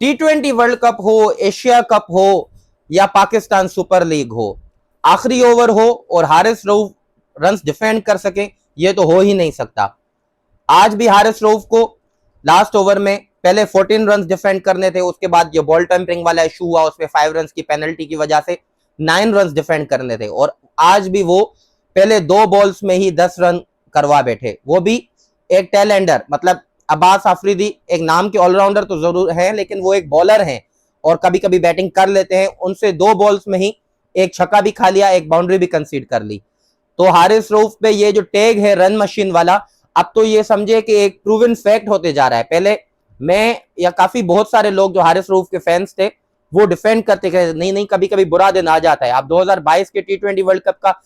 T20 world cup हो, Asia cup हो या पाकिस्तान सुपर लीग हो, आखिरी ओवर हो और हारिस रऊफ रन्स डिफेंड कर सके, ये तो हो ही नहीं सकता। आज भी हारिस रऊफ को लास्ट ओवर में पहले 14 रन्स डिफेंड करने थे, उसके बाद जो बॉल टेम्परिंग वाला इशू हुआ उसमें 5 रन्स की पेनल्टी की वजह से 9 रन्स डिफेंड करने थे, और आज भी वो पहले 2 बॉल्स में ही 10 रन करवा बैठे, वो भी एक टेल एंडर। मतलब अब्बास आफरीदी एक नाम के ऑलराउंडर तो जरूर हैं, लेकिन वो एक बॉलर हैं और कभी कभी बैटिंग कर लेते हैं। उनसे 2 बॉल्स में ही एक छक्का भी खा लिया, एक बाउंड्री भी कंसीड कर ली। तो हारिस रऊफ पे ये जो टैग है रन मशीन वाला, अब तो ये समझे कि एक प्रूवन फैक्ट होते जा रहा है। पहले मैं या काफी बहुत सारे लोग जो हारिस रऊफ के फैंस थे वो डिफेंड करते थे, नहीं नहीं कभी कभी बुरा दिन आ जाता है। आप 2022 के T20 वर्ल्ड कप का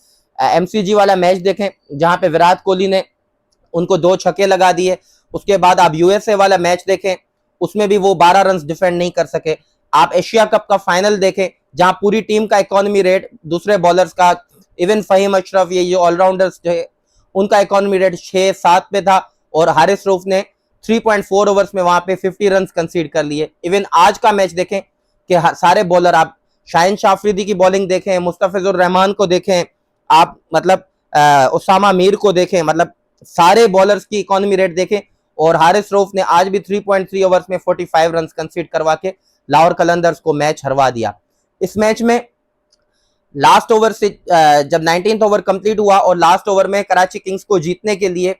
MCG वाला मैच देखें जहां पे विराट कोहली ने उनको 2 छक्के लगा दिए। उसके बाद आप USA वाला मैच देखें, उसमें भी वो 12 रन डिफेंड नहीं कर सके। आप एशिया कप का फाइनल देखें जहां पूरी टीम का इकोनॉमी रेट दूसरे बॉलर्स का, इवन फहीम अशरफ, ये ऑलराउंडर्स जो है उनका इकोनॉमी रेट 6-7 पे था, और हारिस रऊफ ने 3.4 ओवर्स में वहां पे 50 रन कंसीड कर लिए। इवन आज का मैच देखें कि सारे बॉलर, आप शाहिन शाह अफरीदी की बॉलिंग देखें, मुस्तफिजुर रहमान को देखें, आप मतलब उसामा मीर को देखें, मतलब सारे बॉलर्स की इकोनॉमी रेट देखें, और हारिस रऊफ ने आज भी 3.3 ओवर्स में 45 रन कंसीड करवा के लाहौर कलंदर्स को मैच हरवा दिया। इस मैच में लास्ट ओवर से जब 19th ओवर कंप्लीट हुआ और लास्ट ओवर में कराची किंग्स को जीतने के लिए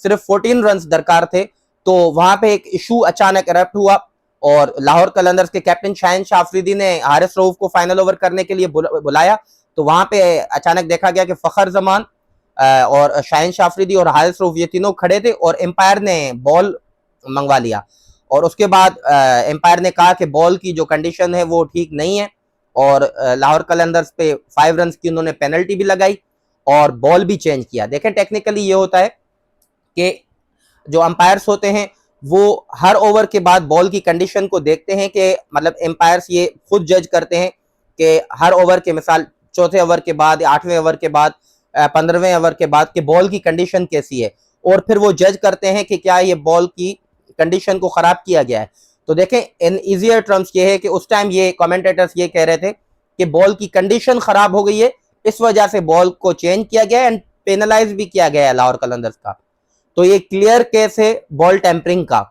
सिर्फ 14 रन दरकार थे, तो वहां पे एक इशू अचानक इरप्ट हुआ और लाहौर कलंदर्स के कैप्टन शाहिन शाह अफरीदी ने हारिस रऊफ को फाइनल ओवर करने के लिए बुलाया। तो वहां पे अचानक देखा गया कि फखर जमान और शाहिन शाह अफरीदी और हारिस रऊफ ये तीनों खड़े थे और एम्पायर ने बॉल मंगवा लिया, और उसके बाद एम्पायर ने कहा कि बॉल की जो कंडीशन है वो ठीक नहीं है, और लाहौर कलंदर्स पे 5 रन की उन्होंने पेनल्टी भी लगाई और बॉल भी चेंज किया। देखें टेक्निकली ये होता है कि जो अंपायर्स होते हैं वो हर ओवर के बाद बॉल की कंडीशन को देखते हैं, कि मतलब एम्पायर्स ये खुद जज करते हैं कि हर ओवर के, मिसाल 4थे ओवर के बाद या 8वें ओवर के बाद, 15वें ओवर के बाद कि बॉल की कंडीशन कैसी है, और फिर वो जज करते हैं कि क्या ये बॉल की कंडीशन को खराब किया गया है। तो देखें इन इजियर टर्म्स ये है कि उस टाइम ये कमेंटेटर्स ये कह रहे थे कि बॉल की कंडीशन खराब हो गई है, इस वजह से बॉल को चेंज किया गया एंड पेनलाइज भी किया गया है लाहौर कलंदर्स का। तो ये क्लियर केस है बॉल टेम्परिंग का,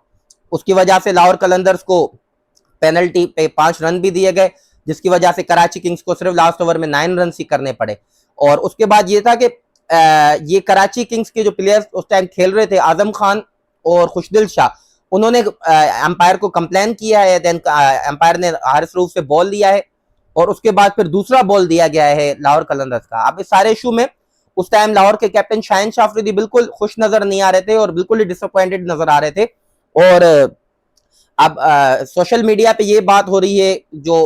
उसकी वजह से लाहौर कलंदर्स को पेनल्टी पे 5 रन भी दिए गए, जिसकी वजह से कराची किंग्स को सिर्फ लास्ट ओवर में 9 रन ही करने पड़े। और उसके बाद ये था कि ये कराची किंग्स के जो प्लेयर्स उस टाइम खेल रहे थे, आजम खान और खुशदिल शाह, उन्होंने अंपायर को कंप्लेन किया है, देन अंपायर ने हारिस रऊफ से बॉल लिया है और उसके बाद फिर दूसरा बॉल दिया गया है लाहौर कलंदर्स का। अब इस सारे इशू में उस टाइम लाहौर के कैप्टन शाहिन शाह अफरीदी बिल्कुल खुश नजर नहीं आ रहे थे और बिल्कुल ही डिसअपॉइंटेड नजर आ रहे थे। और अब सोशल मीडिया पे ये बात हो रही है, जो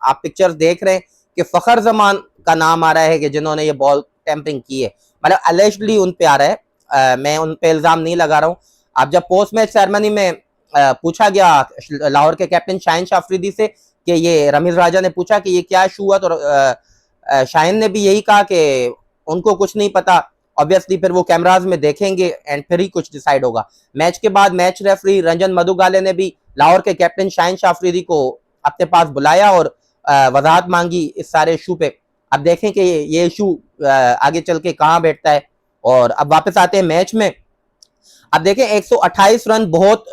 आप पिक्चर्स देख रहे हैं कि फखर जमान का नाम आ रहा है कि जिन्होंने ये बॉल टेम्परिंग की है, मतलब अलेजली उन पे आ रहा है, मैं उन पे इल्जाम नहीं लगा रहा हूँ। अब जब पोस्ट मैच सेरेमनी में पूछा गया लाहौर के कैप्टन शाहिन शाह अफरीदी से कि ये रमीज राजा ने पूछा कि ये क्या इशू हुआ, तो शाहिन ने भी यही कहा कि उनको कुछ नहीं पता, ऑब्वियसली फिर वो कैमराज में देखेंगे एंड फिर ही कुछ डिसाइड होगा। मैच के बाद मैच रेफरी रंजन मधुगाले ने भी लाहौर के कैप्टन शाहिन शाह अफरीदी को अपने पास बुलाया और वजाहत मांगी इस सारे इशू पे। अब देखें कि ये इशू आगे चल के कहाँ बैठता है। और अब वापस आते हैं मैच में। अब देखें 128 रन बहुत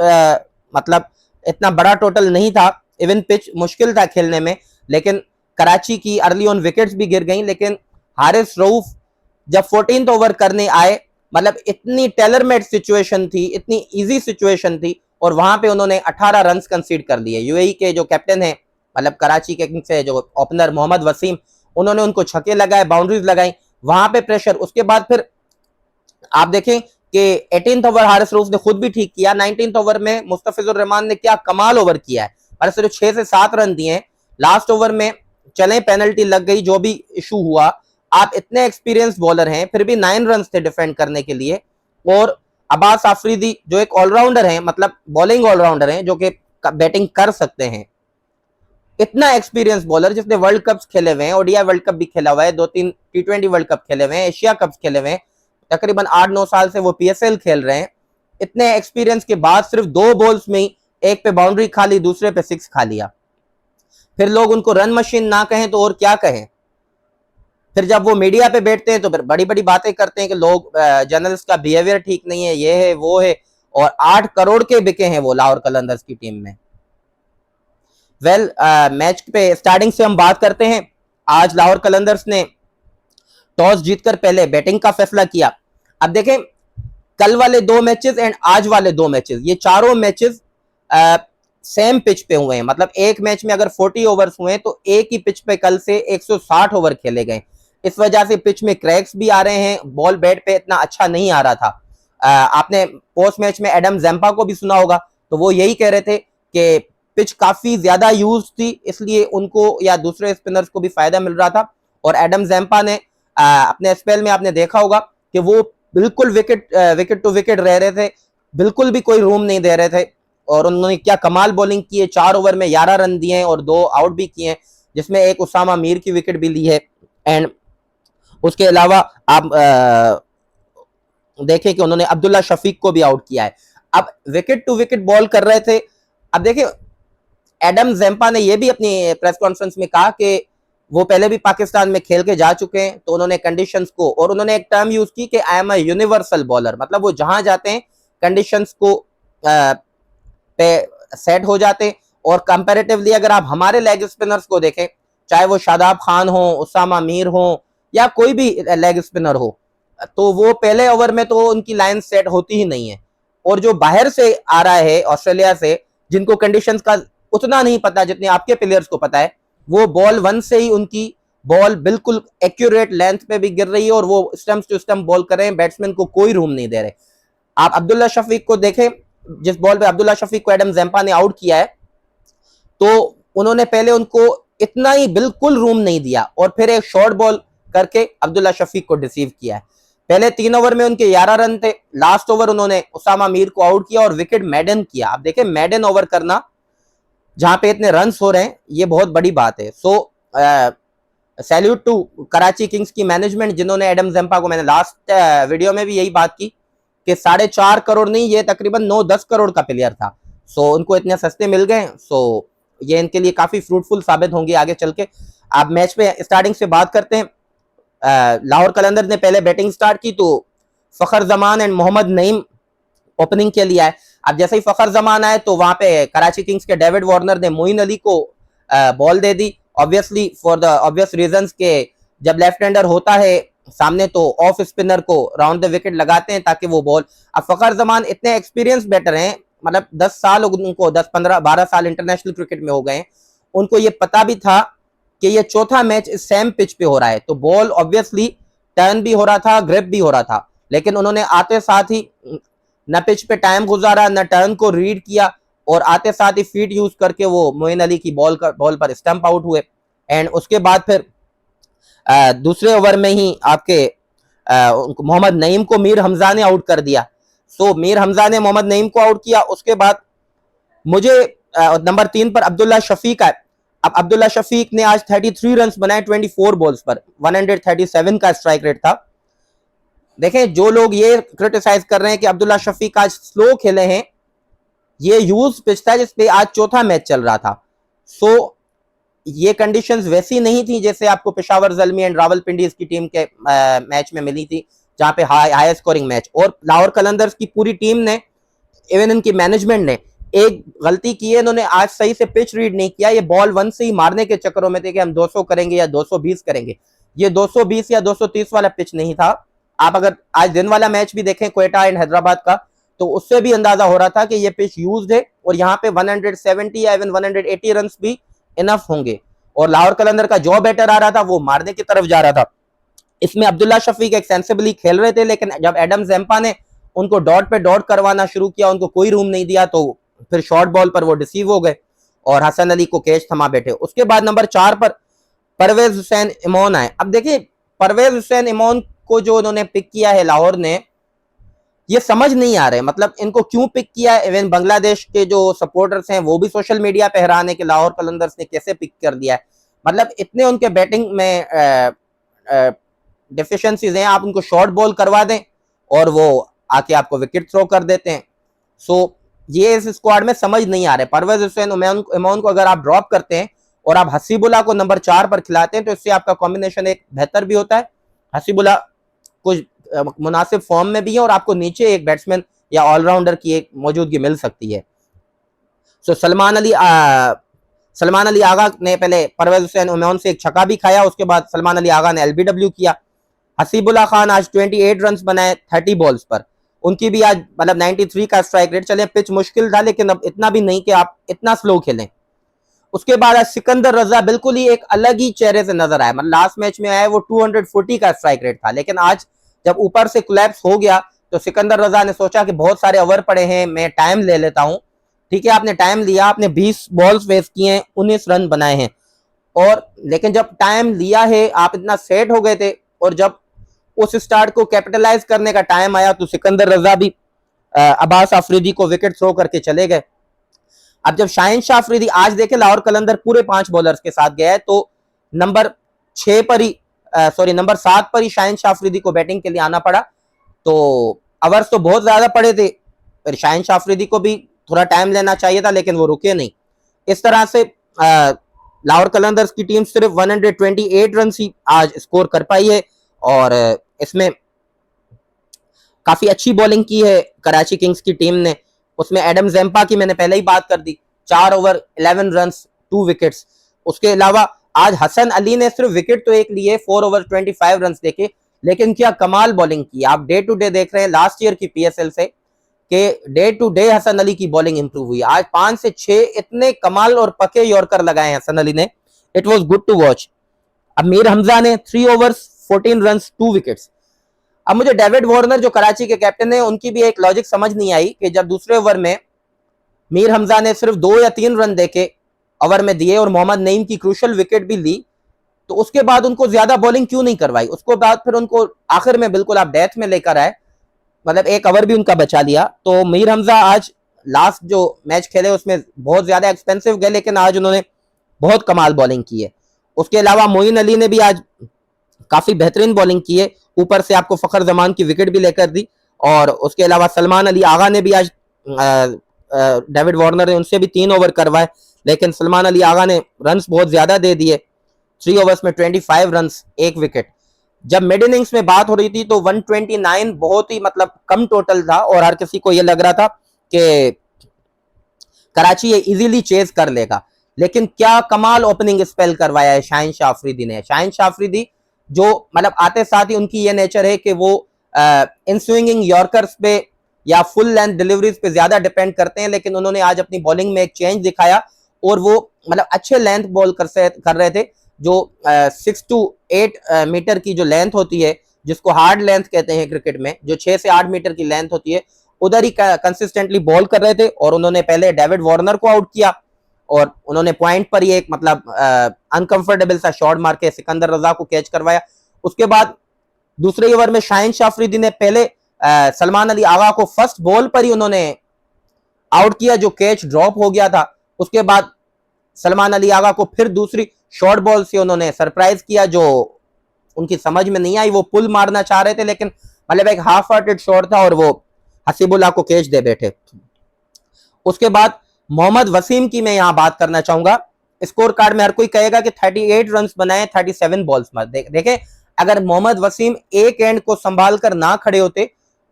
मतलब इतना बड़ा टोटल नहीं था, इवन पिच मुश्किल था खेलने में, लेकिन कराची की अर्ली ऑन विकेट्स भी गिर गई। लेकिन हारिस रऊफ जब 14th ओवर करने आए, मतलब इतनी टेलर मेड सिचुएशन थी, इतनी इजी सिचुएशन थी, और वहां पे उन्होंने 18 रन कंसीड कर लिए। यूएई के जो कैप्टन है, मतलब कराची के किंग्स से जो ओपनर मोहम्मद वसीम, उन्होंने उनको छक्के लगाए, बाउंड्रीज लगाई, वहां पे प्रेशर। उसके बाद फिर आप देखें कि 18th ओवर हारिस रऊफ ने खुद भी ठीक किया। 19th ओवर में मुस्तफिजुर रहमान ने क्या कमाल ओवर किया है, मतलब सिर्फ 6 से 7 रन दिए। लास्ट ओवर में चले पेनल्टी लग गई, जो भी इशू हुआ, आप इतने एक्सपीरियंस बॉलर हैं फिर भी 9 रन थे डिफेंड करने के लिए। और अब्बास आफरीदी जो एक ऑलराउंडर हैं, मतलब बॉलिंग ऑलराउंडर हैं, जो कि बैटिंग कर सकते हैं, इतना एक्सपीरियंस बॉलर जिसने वर्ल्ड कप खेले हुए हैं, ओडीआई वर्ल्ड कप भी खेला हुआ है, 2-3 T20 वर्ल्ड कप खेले हुए हैं, एशिया कप खेले हुए हैं, तकरीबन 8-9 साल से वो PSL खेल रहे हैं। इतने एक्सपीरियंस के बाद सिर्फ 2 बॉल्स में ही एक पे बाउंड्री खा ली, दूसरे पे 6 खा लिया। फिर लोग उनको रन मशीन ना कहें तो और क्या कहें। फिर जब वो मीडिया पे बैठते हैं तो फिर बड़ी बड़ी बातें करते हैं कि लोग जर्नलिस्ट का बिहेवियर ठीक नहीं है, ये है वो है, और 8 करोड़ के बिके हैं वो लाहौर कलंदर्स की टीम में। वेल, मैच पे स्टार्टिंग से हम बात करते हैं। आज लाहौर कलंदर्स ने टॉस जीतकर पहले बैटिंग का फैसला किया। अब देखें, कल वाले 2 मैचेस एंड आज वाले 2 मैचेस, ये चारों मैचेस सेम पिच पे हुए हैं। मतलब एक मैच में अगर 40 ओवर्स हुए तो एक ही पिच पे कल से 160 ओवर खेले गए। इस वजह से पिच में क्रैक्स भी आ रहे हैं, बॉल बैट पे इतना अच्छा नहीं आ रहा था। आपने पोस्ट मैच में एडम जैम्पा को भी सुना होगा, तो वो यही कह रहे थे कि पिच काफी ज्यादा यूज थी, इसलिए उनको या दूसरे स्पिनर्स को भी फायदा मिल रहा था। और एडम जैम्पा ने अपने स्पेल में आपने देखा होगा कि वो बिल्कुल विकेट टू विकेट रह रहे थे, बिल्कुल भी कोई रूम नहीं दे रहे थे। और उन्होंने क्या कमाल बॉलिंग की है, 4 ओवर में 11 रन दिए हैं और 2 आउट भी किए हैं, जिसमें एक उसामा मीर की विकेट भी ली है। एंड उसके अलावा आप देखें कि उन्होंने अब्दुल्ला शफीक को भी आउट किया है। अब विकेट टू विकेट बॉल कर रहे थे। अब देखिए, एडम जैम्पा ने यह भी अपनी प्रेस कॉन्फ्रेंस में कहा कि वो पहले भी पाकिस्तान में खेल के जा चुके हैं, तो उन्होंने कंडीशंस को, और उन्होंने एक टर्म यूज की कि I am a universal bowler, मतलब वो जहां जाते हैं कंडीशंस को पे सेट हो जाते। और कंपैरेटिवली अगर आप हमारे लेग स्पिनर्स को देखें, चाहे वो शादाब खान हो, उसामा मीर हो, या कोई भी लेग स्पिनर हो, तो वो पहले ओवर में तो उनकी लाइन सेट होती ही नहीं है। और जो बाहर से आ रहा है ऑस्ट्रेलिया से, जिनको कंडीशंस का उतना नहीं पता जितने आपके प्लेयर्स को पता है, वो बॉल 1 से ही उनकी बॉल बिल्कुल एक्यूरेट लेंथ पे भी गिर रही है और वो स्टंप टू स्टंप बॉल कर रहे हैं, बैट्समैन को कोई रूम नहीं दे रहे। आप अब्दुल्ला शफीक को देखें, जिस बॉल पे अब्दुल्ला शफीक को एडम जैम्पा ने आउट किया है, तो उन्होंने पहले उनको इतना ही बिल्कुल रूम नहीं दिया और फिर एक शॉर्ट बॉल करके अब्दुल्ला शफीक को डिसीव किया है। पहले 3 ओवर में उनके 11 रन थे, लास्ट ओवर उन्होंने उसामा मीर को आउट किया और विकेट मैडन किया। आप देखें, मैडन ओवर करना जहां पे इतने रन हो रहे हैं, ये बहुत बड़ी बात है। सो सैल्यूट टू कराची किंग्स की मैनेजमेंट, जिन्होंने एडम जैम्पा को, मैंने लास्ट वीडियो में भी यही बात की कि 4.5 करोड़ नहीं, ये तकरीबन 9-10 करोड़ का प्लेयर था। सो उनको इतने सस्ते मिल गए, सो ये इनके लिए काफी फ्रूटफुल साबित होंगे आगे चल के। आप मैच पे स्टार्टिंग से बात करते हैं। लाहौर कलंदर ने पहले बैटिंग स्टार्ट की तो फखर जमान एंड मोहम्मद नईम ओपनिंग के लिए आए। अब जैसे ही फखर जमान आए तो वहां पे कराची किंग्स के डेविड वार्नर ने मोइन अली को ball they the, obviously for the obvious reasons के जब लेफ्ट हैंडर होता है सामने तो ऑफ स्पिनर को राउंड द विकेट लगाते हैं ताकि वो बॉल। अब फखर जमान इतने एक्सपीरियंस बैटर हैं, मतलब 10 साल उनको, 10-15-12 साल इंटरनेशनल क्रिकेट में हो गए, उनको ये पता भी था कि ये चौथा मैच सेम पिच पे हो रहा है, तो बॉल ऑब्वियसली टर्न भी हो रहा था, ग्रिप भी हो रहा था, लेकिन उन्होंने आते साथ ही न पिच पे टाइम गुजारा, न टर्न को रीड किया, और आते साथ ही फीट यूज करके वो मोइन अली की बॉल पर स्टंप आउट हुए। एंड उसके बाद फिर दूसरे ओवर में ही आपके मोहम्मद नईम को मीर हमजा ने आउट कर दिया। सो मीर हमजा ने मोहम्मद नईम को आउट किया। उसके बाद मुझे नंबर 3 पर अब्दुल्ला शफीक आए। अब अब्दुल्ला शफीक ने आज 33 रन बनाए 24 बॉल्स पर, 137 का स्ट्राइक रेट था। देखें, जो लोग ये क्रिटिसाइज कर रहे हैं कि अब्दुल्ला शफीक आज स्लो खेले हैं, ये यूज पिच था जिसपे आज चौथा मैच चल रहा था। सो ये कंडीशंस वैसी नहीं थी जैसे आपको पेशावर ज़ल्मी एंड रावलपिंडी की टीम के मैच में मिली थी, जहां पे हाई स्कोरिंग मैच। और लाहौर कलंदर्स की पूरी टीम ने, इवन इनकी मैनेजमेंट ने एक गलती की है, इन्होंने आज सही से पिच रीड नहीं किया। ये बॉल 1 से ही मारने के चक्करों में थे कि हम 200 करेंगे या 220 करेंगे। ये 220 या 230 वाला पिच नहीं था। आप अगर आज दिन वाला मैच भी देखें क्वेटा एंड हैदराबाद का, तो उससे भी अंदाजा हो रहा था कि ये पिच यूज्ड है और यहाँ पे 170 या इवन 180 रन भी इनफ होंगे। और लाहौर कलंदर का जो बैटर आ रहा था वो मारने की तरफ जा रहा था। इसमें अब्दुल्ला शफीक एक सेंसिबली खेल रहे थे, लेकिन जब एडम जैम्पा ने उनको डॉट पे डॉट करवाना शुरू किया, उनको कोई रूम नहीं दिया, तो फिर शॉर्ट बॉल पर वो डिसीव हो गए और हसन अली को कैच थमा बैठे। उसके बाद नंबर 4 पर परवेज हुसैन इमोन आए। अब देखिए, परवेज हुसैन इमोन को जो उन्होंने पिक किया है लाहौर ने, ये समझ नहीं आ रहे मतलब इनको क्यों पिक किया। इवन बांग्लादेश के जो सपोर्टर्स हैं वो भी सोशल मीडिया पे हैरान है कि लाहौर कलंदर्स ने कैसे पिक कर दिया है। मतलब इतने उनके बैटिंग में डिफिशिएंसीज हैं, आप उनको शॉर्ट बॉल करवा दें और वो आके आपको विकेट थ्रो कर देते हैं। सो ये इस स्क्वाड में समझ नहीं आ रहे। परवेज हुसैन इमाम को अगर आप ड्रॉप करते हैं और आप हसीबुल्ला को नंबर 4 पर खिलाते हैं तो इससे आपका कॉम्बिनेशन एक बेहतर भी होता है। हसीबुल्ला कुछ मुनासिब फॉर्म में भी है और आपको नीचे एक बैट्समैन या ऑलराउंडर की एक मौजूदगी मिल सकती है। सो सलमान अली आगा ने पहले परवेज हुसैन इमाम से एक छक्का भी खाया, उसके बाद सलमान अली आगा ने एलबीडब्ल्यू किया। हसीबुल्ला खान आज 28 रन बनाए 30 बॉल्स पर, उनकी भी आज मतलब 93 का स्ट्राइक रेट। चले पिच मुश्किल था लेकिन अब इतना भी नहीं कि आप इतना स्लो खेलें। उसके बाद आज सिकंदर रजा बिल्कुल ही एक अलग ही चेहरे से नजर आया। मतलब लास्ट मैच में आया वो 240 का स्ट्राइक रेट था, लेकिन आज जब ऊपर से कोलैप्स हो गया तो सिकंदर रजा ने सोचा कि बहुत सारे ओवर पड़े हैं, मैं टाइम ले लेता हूं। ठीक है, आपने टाइम लिया, आपने 20 बॉल्स फेस किए हैं, 19 रन बनाए हैं, और लेकिन जब टाइम लिया है आप इतना सेट हो गए थे और जब उस स्टार्ट को कैपिटलाइज करने का टाइम आया तो सिकंदर रजा भी अब्बास आफरीदी को विकेट थ्रो करके चले गए। अब जब शाहीन शाह अफरीदी आज देखे लाहौर कलंदर पूरे 5 बॉलर्स के साथ गया है तो नंबर 6 पर ही नंबर 7 पर ही शाहीन शाह अफरीदी को बैटिंग के लिए आना पड़ा। तो ओवर्स तो बहुत ज्यादा पड़े थे, फिर शाहीन शाह अफरीदी को भी थोड़ा टाइम लेना चाहिए था लेकिन वो रुके नहीं। इस तरह से लाहौर कलंदर्स की टीम सिर्फ 128 रन ही आज स्कोर कर पाई है और इसमें काफी अच्छी बॉलिंग की है कराची किंग्स की टीम ने। उसमें एडम जेम्पा की मैंने पहले ही बात कर दी, 4 ओवर 11 रन 2 विकेट्स। उसके अलावा आज हसन अली ने सिर्फ विकेट तो एक लिए, 4 ओवर 25 रन देके, लेकिन क्या कमाल बॉलिंग की। आप डे टू डे देख रहे हैं लास्ट ईयर की पीएसएल से कि day to day Hasan Ali की बॉलिंग इंप्रूव हुई। आज 5 से 6 इतने कमाल और पके यॉर्कर लगाए हसन अली ने, it was good to watch. अब मीर हमजा ने 3 ओवर्स 14 रन 2 विकेट्स। अब मुझे डेविड वार्नर जो कराची के कैप्टन है उनकी भी एक लॉजिक समझ नहीं आई कि जब दूसरे ओवर में मीर हमजा ने सिर्फ 2 या 3 रन देके ओवर में दिए और मोहम्मद नईम की क्रूशल विकेट भी ली, तो उसके बाद उनको ज्यादा बॉलिंग क्यों नहीं करवाई। उसके बाद फिर उनको आखिर में बिल्कुल आप डेथ में लेकर आए, मतलब एक ओवर भी उनका बचा लिया। तो मीर हमजा आज लास्ट जो मैच खेले उसमें बहुत ज्यादा एक्सपेंसिव गए, लेकिन आज उन्होंने बहुत कमाल बॉलिंग की है। उसके अलावा मोइन अली ने भी आज काफी बेहतरीन बॉलिंग की है, ऊपर से आपको फखर जमान की विकेट भी लेकर दी। और उसके अलावा सलमान अली आगा ने भी आज डेविड वार्नर ने उनसे भी 3 ओवर करवाए, लेकिन सलमान अली आगा ने रन्स बहुत ज्यादा दे दिए, 3 ओवर्स में 25 रन्स 1 विकेट। जब मिड इनिंग्स में बात हो रही थी तो 129 बहुत ही मतलब कम टोटल था और हर किसी को यह लग रहा था कि कराची ये इजीली चेज कर लेगा, लेकिन क्या कमाल ओपनिंग स्पेल करवाया है शाहीन शाह अफरीदी ने। शाहीन शाह अफरीदी जो मतलब आते साथ ही उनकी ये नेचर है कि वो इन स्विंगिंग यॉर्कर्स पे या फुल लेंथ डिलीवरीज पे ज्यादा डिपेंड करते हैं, लेकिन उन्होंने आज अपनी बॉलिंग में एक चेंज दिखाया और वो मतलब अच्छे लेंथ बॉल कर रहे थे। जो 6 to 8 मीटर की जो लेंथ होती है, जिसको हार्ड लेंथ कहते हैं क्रिकेट में, जो 6 से 8 मीटर की लेंथ होती है, उधर ही कंसिस्टेंटली बॉल कर रहे थे। और उन्होंने पहले डेविड वार्नर को आउट किया और उन्होंने पॉइंट पर ही एक मतलब अनकंफर्टेबल सा शॉट मार के सिकंदर रजा को कैच करवाया। उसके बाद दूसरे ओवर में शाहीन शाह अफरीदी ने पहले सलमान अली आगा को फर्स्ट बॉल पर ही उन्होंने आउट किया, जो कैच ड्रॉप हो गया था। उसके बाद सलमान अली आगा को फिर दूसरी शॉर्ट बॉल से उन्होंने सरप्राइज किया, जो उनकी समझ में नहीं आई। वो पुल मारना चाह रहे थे लेकिन मतलब एक हाफ हार्टेड शॉट था और वो हसीबुल्ला को कैच दे बैठे। उसके बाद मोहम्मद वसीम की मैं यहां बात करना चाहूंगा। स्कोर कार्ड में हर कोई कहेगा कि 38 रन बनाए 37 बॉल्स में। देखें, अगर मोहम्मद वसीम एक एंड को संभाल कर ना खड़े होते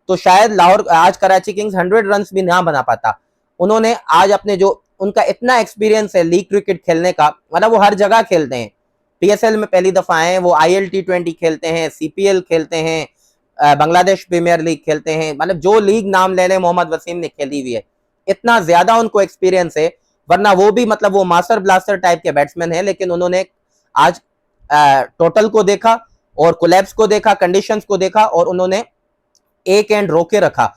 तो शायद लाहौर आज कराची किंग्स 100 रन भी ना बना पाता। उन्होंने आज अपने जो उनका इतना एक्सपीरियंस है लीग क्रिकेट खेलने का, मतलब वो हर जगह खेलते हैं, पीएसएल में पहली दफा आए हैं, वो आईएल T20 खेलते हैं, सीपीएल खेलते हैं, बांग्लादेश प्रीमियर लीग खेलते हैं, मतलब जो लीग नाम ले लें मोहम्मद वसीम ने खेली हुई है। इतना ज्यादा उनको एक्सपीरियंस है, वरना वो भी मतलब वो मास्टर ब्लास्टर टाइप के बैट्समैन है, लेकिन उन्होंने आज टोटल को देखा और कोलैप्स को देखा, कंडीशंस को देखा और उन्होंने एक एंड रोके रखा।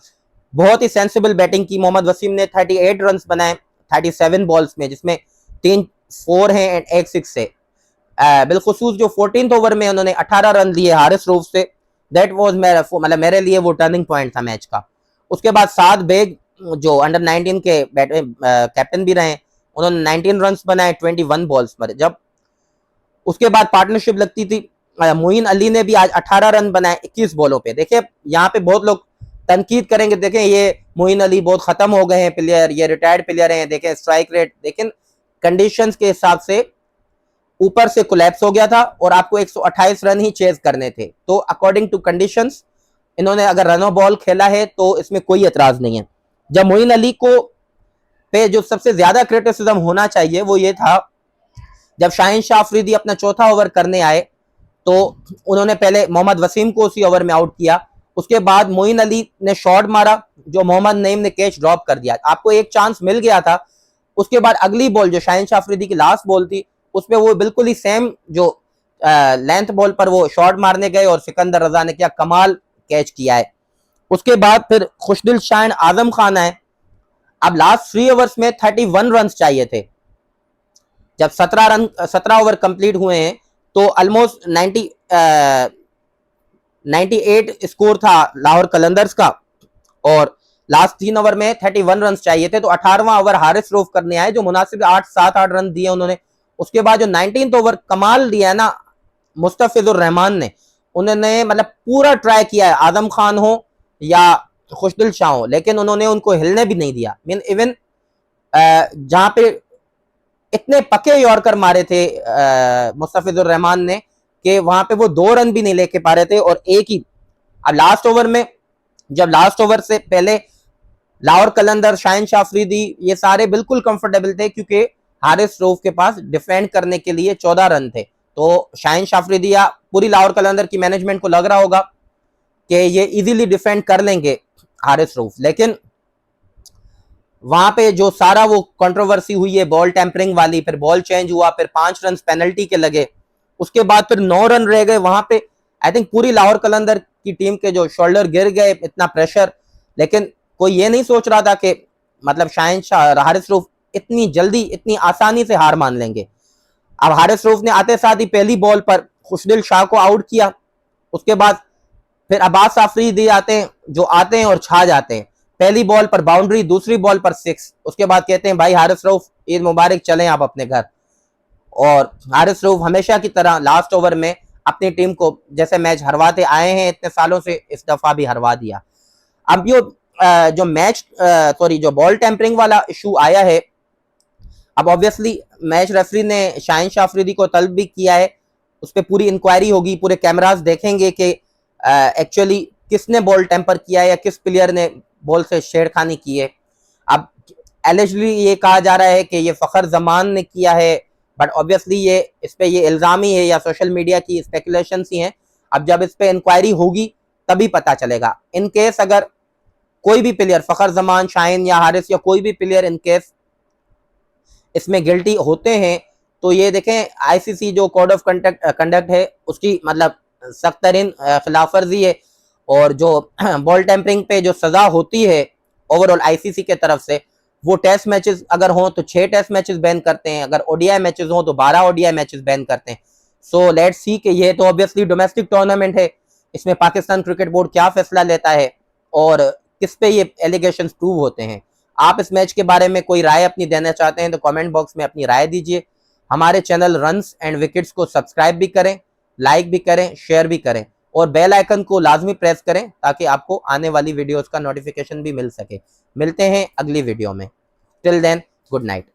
बहुत ही सेंसिबल बैटिंग की। मोहम्मद वसीम ने 38 रन बनाए 37 बॉल्स में, जिसमें 3 4 हैं एंड 1 6 है। बिलखुसूस जो 14th ओवर में उन्होंने 18 रन लिए हारिस रऊफ से, दैट वाज मतलब मेरे लिए वो टर्निंग पॉइंट था मैच का। उसके बाद साद बेग जो अंडर 19 के कैप्टन भी रहे, उन्होंने 19 रन बनाए 21 बॉल्स पर। जब उसके बाद पार्टनरशिप लगती थी, मोइन अली ने भी आज 18 रन बनाए 21 बॉलों पे। देखिए यहाँ पे बहुत लोग तनकीद करेंगे, देखें ये मोइन अली बहुत खत्म हो गए हैं प्लेयर, ये रिटायर्ड प्लेयर हैं, देखें स्ट्राइक रेट, लेकिन कंडीशंस के हिसाब से ऊपर से कोलैप्स हो गया था और आपको 128 रन ही चेज करने थे। तो अकॉर्डिंग टू कंडीशंस इन्होंने अगर रन बॉल खेला है तो इसमें कोई एतराज नहीं है। जब मोइन अली को पे जो सबसे ज्यादा क्रिटिसिज्म होना चाहिए वो ये था, जब शाहीन शाह अफरीदी अपना चौथा ओवर करने आए तो उन्होंने पहले मोहम्मद वसीम को उसी ओवर में आउट किया, उसके बाद मोइन अली ने शॉट मारा जो मोहम्मद नईम ने कैच ड्रॉप कर दिया, आपको एक चांस मिल गया था। उसके बाद अगली बॉल जो शाहीन शाह अफरीदी की लास्ट बॉल थी उसमें वो बिल्कुल ही सेम जो लेंथ बॉल पर वो शॉट मारने गए और सिकंदर रजा ने क्या कमाल कैच किया है। उसके बाद फिर खुशदिल शाह आजम खान आए, अब लास्ट 3 ओवर्स में 31 रन चाहिए थे, जब 17 ओवर कंप्लीट हुए हैं तो ऑलमोस्ट 98 स्कोर था लाहौर कलंदर्स का और लास्ट 3 ओवर में 31 रन चाहिए थे। तो 18वां ओवर हारिस रऊफ करने आए जो मुनासिब 7-8 रन दिए उन्होंने। उसके बाद जो 19th ओवर कमाल दिया ना मुस्तफिजुर रहमान ने, उन्होंने मतलब पूरा ट्राई किया है, आजम खान हो या खुशदिल शाह हो, लेकिन उन्होंने उनको हिलने भी नहीं दिया। मीन इवन जहां पे इतने पके यॉर्कर मारे थे मुस्तफिजुर रहमान ने कि वहां पे वो 2 रन भी नहीं लेके पा रहे थे और एक ही लास्ट ओवर में, जब लास्ट ओवर से पहले लाहौर कलंदर, शाहीन शाह अफरीदी ये सारे बिल्कुल कंफर्टेबल थे क्योंकि हारिस रऊफ के पास डिफेंड करने के लिए 14 रन थे। तो शाहीन शाह अफरीदी या पूरी लाहौर कलंदर की मैनेजमेंट को लग रहा होगा कि ये इजीली डिफेंड कर लेंगे हारिस रऊफ, लेकिन वहां पे जो सारा वो कंट्रोवर्सी हुई है बॉल टेम्परिंग वाली, फिर बॉल चेंज हुआ, फिर 5 रन पेनल्टी के लगे, उसके बाद फिर 9 रन रह गए। वहां पे आई थिंक पूरी लाहौर कलंदर की टीम के जो शोल्डर गिर गए, इतना प्रेशर, लेकिन कोई ये नहीं सोच रहा था कि मतलब शाहीन शाह हारिस रऊफ इतनी जल्दी इतनी आसानी से हार मान लेंगे। अब हारिस रऊफ ने आते साथ ही पहली बॉल पर खुशदिल शाह को आउट किया, उसके बाद फिर अब्बास आफरीदी आते हैं जो आते हैं और छा जाते हैं, पहली बॉल पर बाउंड्री, दूसरी बॉल पर 6, उसके बाद कहते हैं भाई हारिस रऊफ ईद मुबारक, चलें आप अपने घर। और हारिस रऊफ हमेशा की तरह लास्ट ओवर में अपनी टीम को जैसे मैच हरवाते आए हैं इतने सालों से, इस दफा भी हरवा दिया। अब जो मैच सॉरी जो बॉल टेम्परिंग वाला इशू आया है, अब ऑब्वियसली मैच रेफरी ने शाहीन शाह अफरीदी को तलब भी किया है, उस पर पूरी इंक्वायरी होगी, पूरे कैमरास देखेंगे कि एक्चुअली किसने बॉल टेम्पर किया है या किस प्लेयर ने बॉल से छेड़खानी की है। अब एलिजिबली ये कहा जा रहा है कि ये फखर जमान ने किया है, बट ऑब्वियसली ये इस पे ये इल्जाम ही है या सोशल मीडिया की स्पेकुलेशन ही है। अब जब इस पे इंक्वायरी होगी तभी पता चलेगा। इन केस अगर कोई भी प्लेयर, फखर जमान, शाहीन या हारिस या कोई भी प्लेयर इन केस इसमें गिल्टी होते हैं तो ये देखें आईसीसी जो कोड ऑफ कंडक्ट है उसकी मतलब सख्त तरीन खिलाफ वर्जी है, और जो बॉल टेम्परिंग पे जो सजा होती है ओवरऑल आईसीसी के तरफ से, वो टेस्ट मैचेस अगर हों तो 6 टेस्ट मैचेस बैन करते हैं, अगर ओडीआई मैचेस हों तो 12 ओडीआई मैचेस बैन करते हैं। सो लेट्स सी कि ये तो ऑब्वियसली डोमेस्टिक टूर्नामेंट है, इसमें पाकिस्तान क्रिकेट बोर्ड क्या फैसला लेता है और किस पे ये एलिगेशंस प्रूव होते हैं। आप इस मैच के बारे में कोई राय अपनी देना चाहते हैं तो कमेंट बॉक्स में अपनी राय दीजिए। हमारे चैनल रन्स एंड विकेट्स को सब्सक्राइब भी करें, लाइक भी करें, शेयर भी करें और बेल आइकन को लाजमी प्रेस करें ताकि आपको आने वाली वीडियोस का नोटिफिकेशन भी मिल सके। मिलते हैं अगली वीडियो में, टिल देन गुड नाइट।